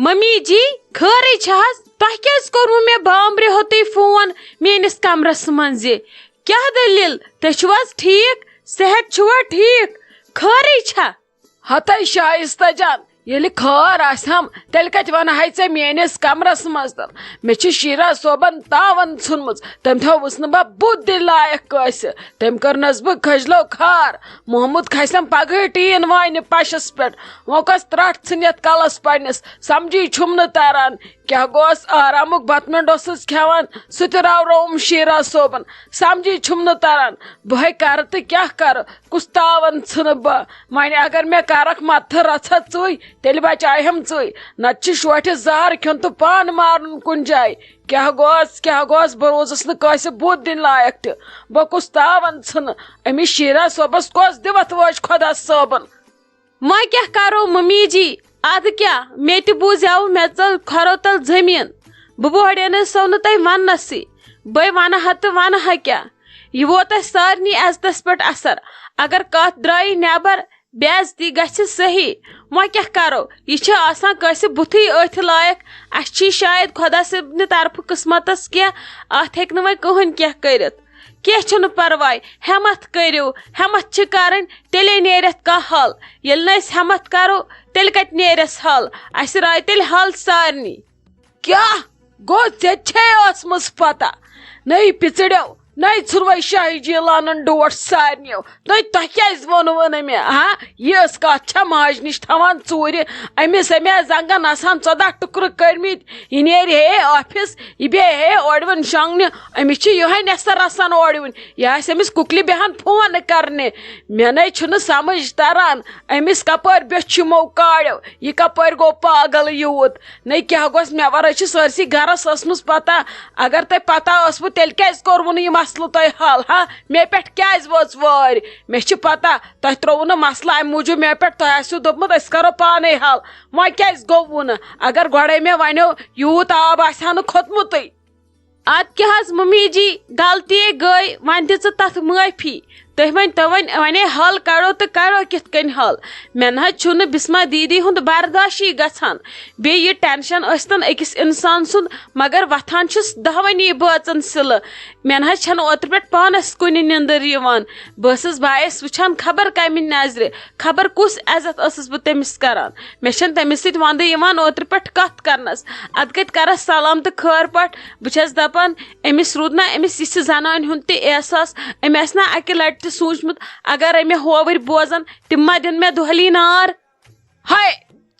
mummy جی خٲرٕے چھِ حظ تۄہہِ کیٛازِ کوٚروٕ مےٚ بامبرِ ہوتُے فون میٲنِس کمرس منٛز زِ کیٛاہ دٔلیٖل تُہۍ چھِو حظ ٹھیٖک صحت چھُوا ٹھیٖک خٲرٕے چھا ہتے شائستہ جان ییٚلہِ خٲر آسہم تیٚلہِ کتہِ ونہے ژےٚ میٲنِس کمرس منٛز تل مےٚ چھِ شیرا صٲبن تاون ژھُنمٕژ تٔمۍ تھٲوٕس نہٕ بہٕ بُتھ دِل لایق کٲنٛسہِ تٔمۍ کٔرنس بہٕ کھٔجلو کھار محمود کھسم پگہٕے ٹیٖن واینہِ پشس پٮ۪ٹھ وۄنۍ کۄس ترٹھ ژھٕنۍ یتھ کلس پننس سمجھی چھُم نہٕ تران کیٛاہ گوس آرامُک بتہٕ منٛڈ اوسُس کھٮ۪وان سُہ تہِ راورووُم شیرا صٲبن سمجھی چھُم نہٕ تران بہے کرٕ تہٕ کیٛاہ کرٕ کُس تاون ژھٕنہٕ بہٕ وۄنۍ اگر مےٚ کرکھ متھٕ رژھا ژٕے تیٚلہِ بچایم ژٕے نتہٕ چھِ شوٹھِ زہر کھیوٚن تہٕ پان مارُن کُنہِ جایہِ کیٛاہ گوس بہٕ روٗزٕس نہٕ کٲنٛسہِ بُتھ دِنۍ لایق تہِ بہٕ کُس تاون ژھٕنہٕ أمِس شیرا صٲبس کۄس دِوتھ وٲج خۄدا صٲبن وۄنۍ کیٛاہ کرو ممی جی ادٕ کیٛاہ مےٚ تہِ بوٗزیو مےٚ ژل کھۄرو تل زٔمیٖن بہٕ بوڑے سو نہٕ تۄہہِ وننسٕے بے ونہٕ ہا تہٕ ونہٕ ہا کیٛاہ یہ ووت اسہِ سارنٕے عزتس پٮ۪ٹھ اثر اگر کتھ درٛایہِ نٮ۪بر بے عزتی گژھِ صحیح وۄنۍ کیٛاہ کرو یہ چھِ آسان کٲنٛسہِ بُتھٕے أتھۍ لایق اسہِ چھی شاید خۄدا صٲبنہِ طرفہٕ قٕسمتس کینٛہہ اتھ ہیٚکہِ نہٕ وۄنۍ کٕہٕنۍ کینٛہہ کٔرِتھ کینٛہہ چھُنہٕ پرواے ہٮ۪متھ کٔرِو ہٮ۪متھ چھِ کرٕنۍ تیٚلے نیرٮ۪تھ کانٛہہ حل ییٚلہِ نہٕ أسۍ ہٮ۪متھ کرو تیٚلہِ کتہِ نیرٮ۪س حل اسہِ راے تیٚلہِ حل سارنٕے کیٛاہ گوٚو ژےٚ چھے ٲسمٕژ پتہ نٔے پِژٕڑیو نٔے ژھٕنوے شاہی جیٖلانن ڈوٹھ سارنیو تۄہہِ کیٛازِ ووٚنوٕ نہٕ مےٚ ہا یِژھ کتھ چھےٚ ماجہِ نِش تھاوان ژوٗرِ أمِس اَمے زنگن آسان 14 ٹُکرٕ کٔرمٕتۍ یہِ نیرِ ہے آفِس یہِ بیٚہہِ ہے اورٕ یِوُن شۄنٛگنہِ أمِس چھِ یِہوے نٮ۪صر آسان اورٕ یِوُن یہِ آسہِ أمِس کُکلہِ بیٚہان فون کرنہِ مےٚ نَے چھُنہٕ سمجھ تران أمِس کپٲرۍ بیوٚچھ یِمو کاڑیو یہِ کپٲرۍ گوٚو پاگل یوٗت نَے کیٛاہ گوٚژھ مےٚ ورٲے چھِ سٲرسٕے گرس ٲسمٕژ پتہ اگر تۄہہِ پتہ ٲسوٕ تیٚلہِ کیٛازِ کوٚروٕ نہٕ یہِ مسلہٕ تۄہہِ حل ہا مےٚ پٮ۪ٹھ کیٛازِ وٲژ وٲرۍ مےٚ چھِ پتہ تۄہہِ ترٛووُ نہٕ مسلہٕ امہِ موٗجوٗب مےٚ پٮ۪ٹھ تۄہہِ آسِوٕ دوٚپمُت أسۍ کرو پانے حل وۄنۍ کیٛازِ گوٚووٕ نہٕ اگر گۄڈے مےٚ ونیو یوٗت آب آسہِ ہا نہٕ کھوٚتمُتٕے ادٕ کیٛاہ حظ ممی جی غلطی گٔے وۄنۍ دِژٕ تتھ معٲفی تُہۍ ؤنۍتو وۄنۍ حل کڑو تہٕ کڑو کِتھ کٔنۍ حل مےٚ نہ حظ چھُنہٕ بسما دیدی ہُنٛد برداشی گژھان بیٚیہِ یہِ ٹینشن ٲسۍتن أکِس انسان سُنٛد مگر وتھان چھُس دہوٕنی بٲژن سِلہٕ مےٚ نہ حظ چھنہٕ اوترٕ پٮ۪ٹھ پانس کُنہِ نیندٕر یِوان بہٕ ٲسٕس بایس وٕچھان خبر کمہِ نظرِ خبر کُس عزت ٲسٕس بہٕ تٔمِس کران مےٚ چھنہٕ تٔمِس سۭتۍ ونٛدٕ یِوان اوترٕ پٮ۪ٹھ کتھ کرنس ادٕ کتہِ کرس سلام تہٕ خٲر پٲٹھۍ بہٕ چھس دپان أمِس روٗد نہ أمِس یِژھِ زنانہِ ہُنٛد تہِ احساس أمۍ آسہِ نہ اکہِ لٹہِ تہِ سوٗنچمُت اگر مےٚ ہووٕرۍ بوزن تِم ما دِن مےٚ دۄہلی نار ہاے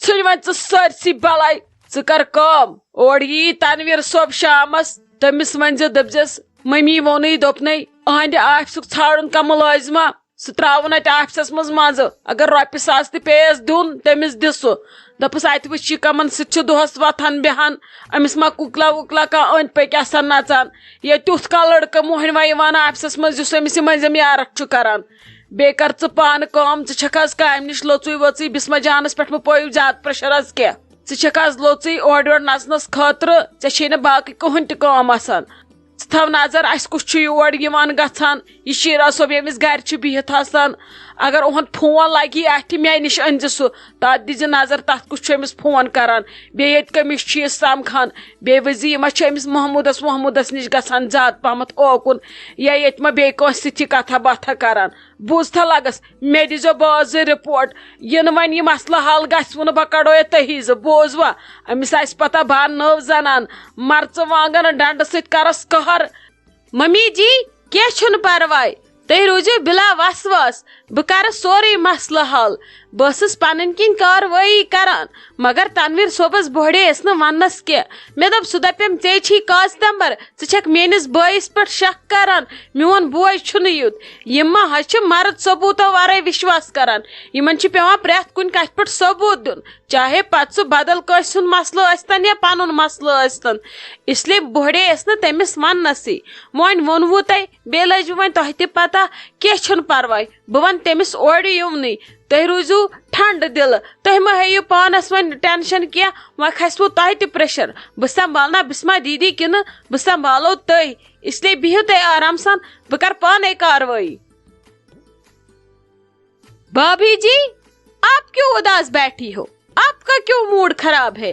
ژھٕنۍ وۄنۍ ژٕ سٲرسٕے بلاے ژٕ کر کٲم اورٕ یی تنویٖر صٲب شامس تٔمِس ؤنۍزِ دٔپزٮ۪س مٔمی ووٚنُے دوٚپنَے أہنٛدِ آفسُک ژھانڈُن کانٛہہ مُلٲزِما سُہ تراوُن اتہِ آفسس منٛز منٛزٕ اگر رۄپیہِ ساس تہِ پیٚیس دیُن تٔمِس دِ سُہ دپُس اتہِ وٕچھ یہِ کمن سۭتۍ چھُ دۄہس وتھان بیہان أمِس ما کُکلا وُکلا کانٛہہ أنٛدۍ پٔکۍ آسان نژان یا تیُتھ کانٛہہ لڑکہٕ موہنوا یِوان آفسس منٛز یُس أمِس یہِ مٔنٛزِم یارکھ چھُ کران بیٚیہِ کر ژٕ پانہٕ کٲم ژٕ چھکھ حظ کامہِ نِش لوٚژٕے وٲژٕے بسما جانس پٮ۪ٹھ مہ پٲیِو زیادٕ پریشر حظ کینٛہہ ژٕ چھکھ حظ لوٚژٕے اورٕ یورٕ نژنس خٲطرٕ ژےٚ چھے نہٕ باقٕے کٕہٕنۍ تہِ کٲم آسان ژٕ تھاو نظر اسہِ کُس چھُ یور یِوان گژھان یہِ شیرا صٲب ییٚمِس گرِ چھُ بِہِتھ آسان اگر اُہُنٛد فون لگی اتھِ مےٚ نِش أنۍزِ سُہ تتھ دِزِ نظر تتھ کُس چھُ أمِس فون کران بیٚیہِ ییٚتہِ کٔمِس چھُ یہِ سمکھان بیٚیہِ ؤزِ یہِ ما چھُ أمِس محموٗدس نِش گژھان زیادٕ پہمتھ اوکُن یا ییٚتہِ ما بیٚیہِ کٲنٛسہِ سۭتۍ یہِ کتھا باتھا کران بوٗزتھا لگس مےٚ دِزیو بازٕ رِپورٹ یِنہٕ وۄنۍ یہِ مسلہٕ حل گژھوٕ نہٕ بہٕ کڑو یہِ تُہی زٕ بوٗزوا أمِس آسہِ پتہ بہٕ نٔو زنان مرژٕوانٛگن ڈنڈٕ سۭتۍ کرس قہر ممی جی کینٛہہ چھُنہٕ پرواے تُہۍ روٗزِو بِلا وسواس بہٕ کرٕ سورُے مسلہٕ حل بہٕ ٲسٕس پنٕنۍ کِنۍ کاروٲیی کران مگر تنویٖر صٲبس بوڑییس نہٕ وننس کینٛہہ مےٚ دوٚپ سُہ دپیم ژےٚ چھِی کاز تمبر ژٕ چھکھ میٲنِس بٲیِس پٮ۪ٹھ شک کران میون بوے چھُنہٕ یُتھ یِم ما حظ چھِ مرد ثبوٗتو ورٲے وشواس کران یِمن چھُ پیوان پرٮ۪تھ کُنہِ کتھِ پٮ۪ٹھ ثبوٗت دیُن چاہے پتہٕ سُہ بدل کٲنٛسہِ ہُنٛد مسلہٕ ٲسۍتن یا پنُن مسلہٕ ٲسۍتن اس لیے بوڑییس نہٕ تٔمِس وننسٕے وۄنۍ ووٚنوُ تۄہہِ بیٚیہِ لٔجوٕ وۄنۍ تۄہہِ تہِ پتہ کینٛہہ چھُنہٕ پرواے بہٕ ونہٕ تٔمِس اورٕ یِونٕے تُہۍ روٗزِو ٹھنڈٕ دِلہٕ تُہۍ مہ ہیٚیِو پانس وۄنۍ ٹینشن کینٛہہ وۄنۍ کھسوٕ تۄہہِ تہِ پریشر بہٕ سمبالنا بسما دیدی کِنہٕ بہٕ سمبالو تُہۍ اس لیے بِہِو تُہۍ آرام سان بہٕ کرٕ پانے کاروٲیی بھابھی جی آپ کیوں اداس بیٹھی ہو آپ کا کیوں موڈ خراب ہے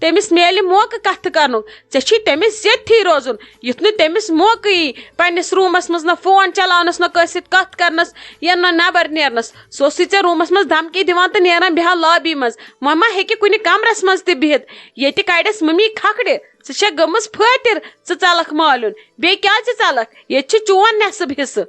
تٔمِس میلہِ موقعہٕ کتھٕ کرنُک ژےٚ چھُے تٔمِس زیٹھی روزُن یُتھ نہٕ تٔمِس موقعہٕ یی پننِس روٗمس منٛز نہ فون چلاونس نہ کٲنٛسہِ سۭتۍ کتھ کرنس یا نہ نٮ۪بر نیرنس سُہ اوسُے ژےٚ روٗمس منٛز دھمکی دِوان تہٕ نیران بیٚہوان لابی منٛز وۄنۍ ما ہیٚکہِ کُنہِ کمرس منٛز تہِ بِہِتھ ییٚتہِ کڑٮ۪س مٔمی کھکھڑِ ژٕ چھےٚ گٔمٕژ پھٲتِر ژٕ ژلکھ مالیُن بیٚیہِ کیٛازِ ژلکھ ییٚتہِ چھُ چون نٮ۪صٕب حصہٕ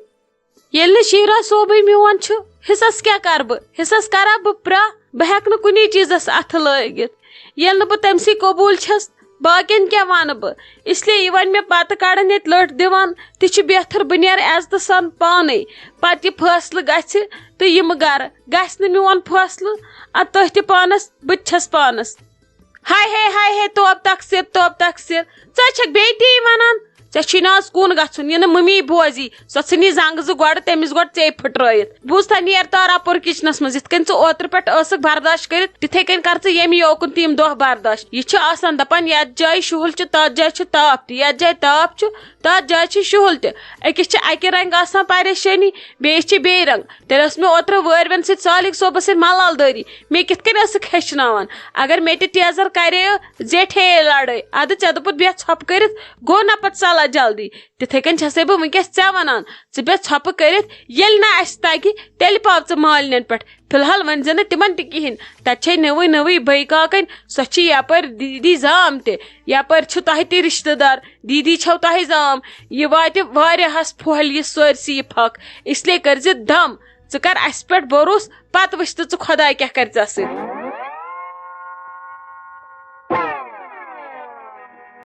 ییٚلہِ نہٕ شیٖرا صوبٕے میون چھُ حصس کیٛاہ کرٕ بہٕ حصس کرا بہٕ پرٛا بہٕ ہٮ۪کہٕ نہٕ کُنی چیٖزس اَتھٕ لٲگِتھ ییٚلہِ نہٕ بہٕ تٔمسٕے قبوٗل چھس باقین کیٛاہ وَنہٕ بہٕ اس لیے یہِ وۄنۍ مےٚ پتہٕ کڑان ییٚتہِ لٔٹھ دِوان تہِ چھُ بہتر بہٕ نیرٕ عزتہٕ سان پانے پتہٕ یہِ فٲصلہٕ گژھِ تہٕ یِمہٕ گرٕ گژھِ نہٕ میون فٲصلہٕ ادٕ تُہۍ تہِ پانس بہٕ تہِ چھس پانس ہاے ہے توب تقسیٖر ژٕ چھکھ بیٚیہِ تی وَنان ژےٚ چھُے نہٕ آز کُن گژھُن یہِ نہٕ مٔمی بوزی سۄ ژھٕنی زنگہٕ زٕ گۄڈٕ تٔمِس گۄڈٕ ژے پھٕٹرٲیِتھ بوٗزتھا نیر تاراپور کچنس منٛز یِتھ کٔنۍ ژٕ اوترٕ پٮ۪ٹھ ٲسٕکھ برداش کٔرِتھ تِتھے کٔنۍ کر ژٕ ییٚمہِ یوکُن تہِ یِم دۄہ برداش یہِ چھُ آسان دپان یتھ جایہِ شُہُل چھُ تتھ جایہِ چھُ تاپھ تہِ یتھ جایہِ تاپھ چھُ تتھ جایہِ چھُ شُہُل تہِ أکِس چھِ اکہِ رنگہٕ آسان پریشٲنی بیٚیِس چھِ بیٚیہِ رنگ تیٚلہِ ٲس مےٚ اوترٕ وٲروٮ۪ن سۭتۍ صالح صٲبس سۭتۍ ملال دٲری مےٚ کِتھ کٔنۍ ٲسٕکھ ہیٚچھناوان اگر مےٚ تہِ ٹیزر کرییو زیٹھے لڑٲے ادٕ ژےٚ دوٚپُتھ بیٚہہ ژھۄپہٕ کٔرِتھ گوٚو نا پتہٕ صلاح جلدی تِتھے کٔنۍ چھسے بہٕ ونکیٚس ژےٚ ونان ژٕ بیٚہہ ژھۄپہٕ کٔرِتھ ییٚلہِ نہٕ اسہِ تگہِ تیٚلہِ پاو ژٕ مالنٮ۪ن پٮ۪ٹھ فی الحال ؤنۍ زِ نہٕ تِمن تہِ کہیٖنۍ تتہِ چھے نٔوٕے بٔے کاکٕنۍ سۄ چھِ یپٲرۍ دیٖدی زام تہِ یپٲرۍ چھُ تۄہہِ تہِ رشتہٕ دار دیٖدی چھو تۄہہِ زام یہِ واتہِ واریاہس پھۄہلہِ یہِ سٲرسٕے یہِ پھکھ اس لیے کٔرزِ دم ژٕ کر اسہِ پٮ۪ٹھ بروسہٕ پتہٕ وٕچھ تہٕ ژٕ خۄداے کیٛاہ کرِ ژےٚ سۭتۍ